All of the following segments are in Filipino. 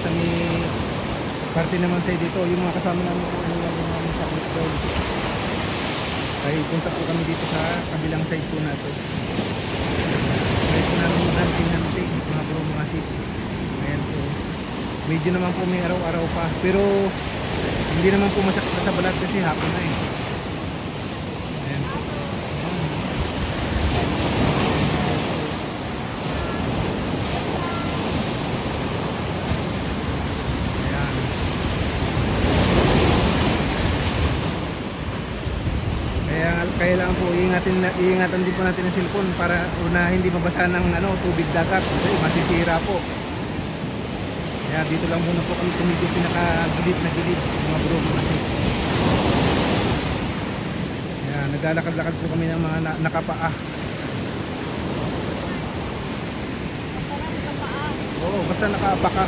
sa may parte naman sa dito, yung mga kasama namin po, ano lang yung mga sakit doon. Ay punta po kami dito sa kabilang side po na to. Kaya po namin hunting-hunting mga bro, mga sis. Ayan po. Medyo naman po may araw-araw pa, pero hindi naman po masakit na sa balat kasi hapon na eh. Ayan po. Ayan. Kaya lang po iingatan din po natin ang cellphone para una hindi mabasa ng tubig dagat kasi masisira po. Kaya dito lang muna po kami sa medyo pinakagilid na gilid mga bro, mga sis. Kaya naglalakad-lakad po kami ng mga nakapaa. Oo, basta nakaapa ka.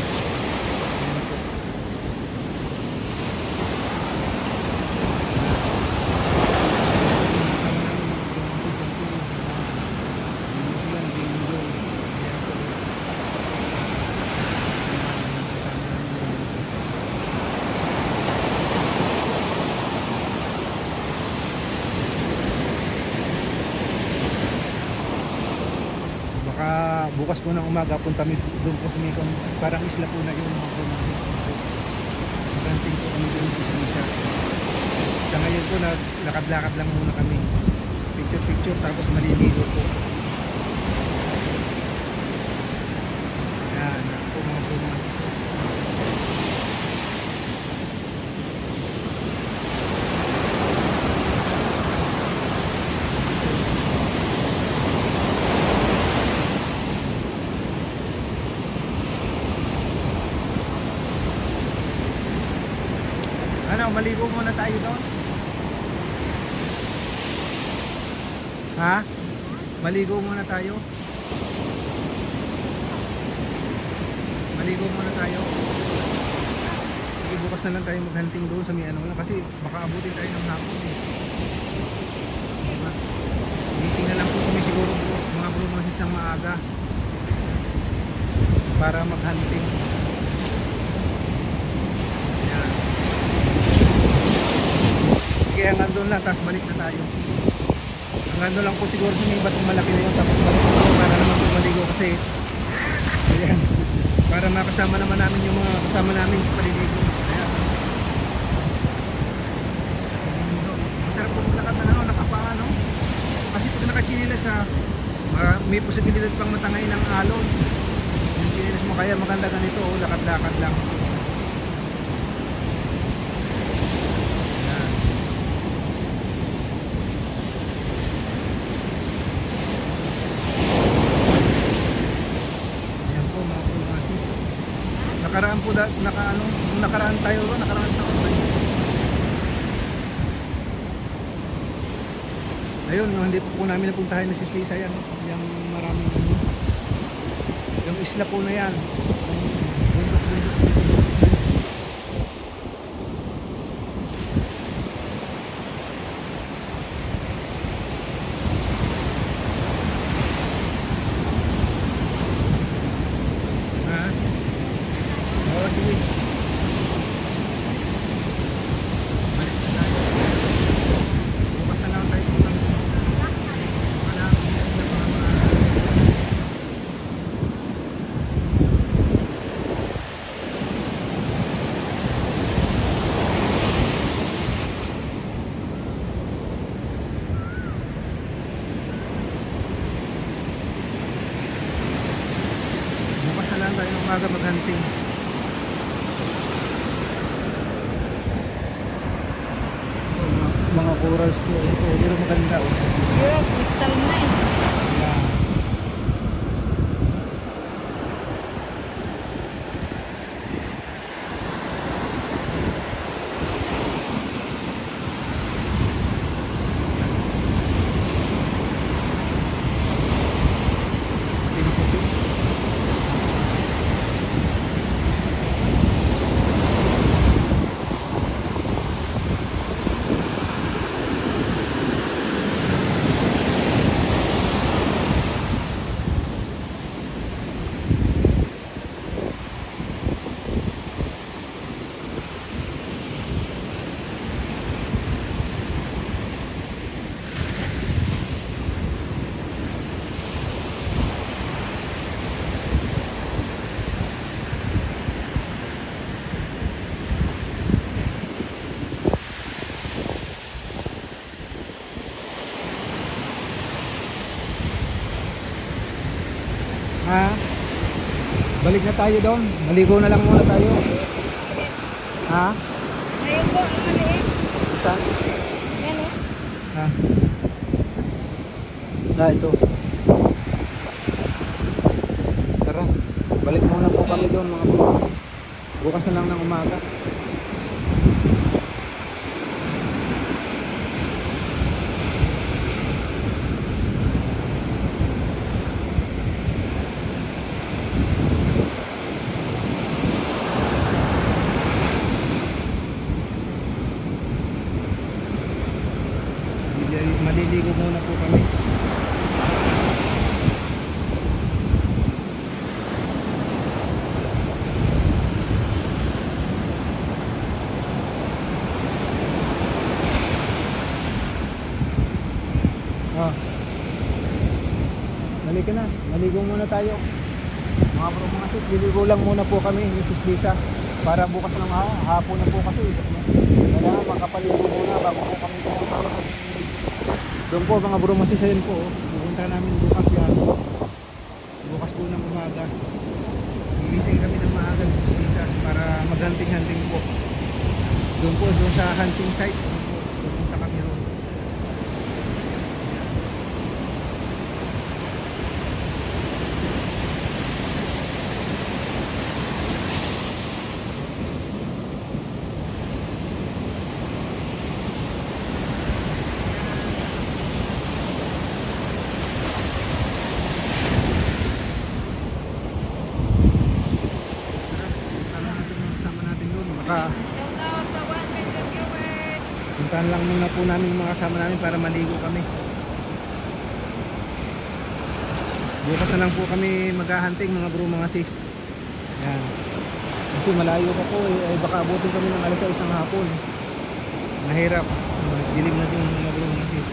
Bukas po ng umaga punta kami doon po sa may parang isla po na yun mga kumain. Ranting po kami doon sa Isla. Sa ngayon po lakad-lakad lang muna kami. Picture tapos maliligo po. Yan po mga kumain. Maligo muna tayo doon. Ha? Maligo muna tayo. Maligo muna tayo. Sige, bukas na lang tayo maghunting doon sa may kasi baka abutin tayo ng hapon eh. Diba? Gising na lang po kami siguro mga bro, mga sis ng maaga para maghunting. Kaya hanggang lang, tapos balik na tayo. Hanggang lang po siguro sa may batong malaki na yun, tapos balik na tayo para naman po maligo kasi ayan, para makasama naman namin yung mga kasama namin sa paliligo. Ayan. Masarap po maglakad na nakapaa kasi pag nakachinilas ka, may posibilidad pang matangay ng alon yung chinilas mo, kaya maganda ganito, lakad-lakad lang. Nakaraan po nakaraan tayo ro, nakaraan tayo. Ayun, hindi po namin napuntahan na Sislisa yan, yung maraming yung isla po na yan. Tayo umaga maghunting. Mga corals po ito, pero maganda Crystal na eh. Yeah. Ha? Balik na tayo doon. Maligo na lang muna tayo. Ha? Ayun po, ang maliit. Saan? Yan o. Ha? Ito. Tara. Balik muna po kami doon mga bro. Bukas na lang ng umaga. Maliligo muna po kami. Oh. Halika na, maligo muna tayo. Mga bro, mga sis, liligo lang muna po kami, Mrs. Lisa. Para bukas ng hapon na po kasi. Kailangan makapaligo muna bago po kami pumunta. Doon po mga bro, mga sis, ayun po. Pupunta namin bukas yan. Bukas po ng umaga. Gigising kami ng maaga, Mrs. Lisa, para maghanting-hanting po. Doon po, doon sa hunting site. Pupunta kami ron. Puntahan lang muna po namin yung mga kasama namin para maligo kami. Bukas na lang po kami maghahunting mga bro, mga sis. Yan. Kasi malayo pa po eh. Ay baka abutin kami ng alas 6 ng hapon. Mahirap. Dilim na din mga bro, mga sis.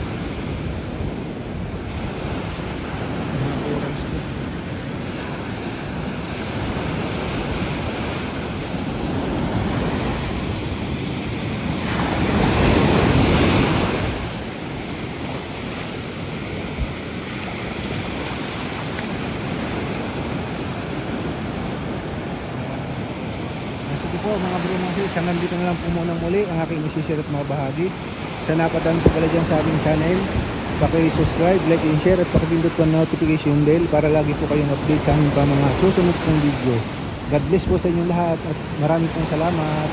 Mga oras to. Sige po mga bro, mga sis, hanggang dito na lang po muna muli ang aking isishare at mga bahagi. Sa napadaan po pala dyan sa aming channel, paki-subscribe, like and share at pakipindot po ang notification bell para lagi po kayong update sa aming pa mga susunod pong video. God bless po sa inyong lahat at maraming pong salamat.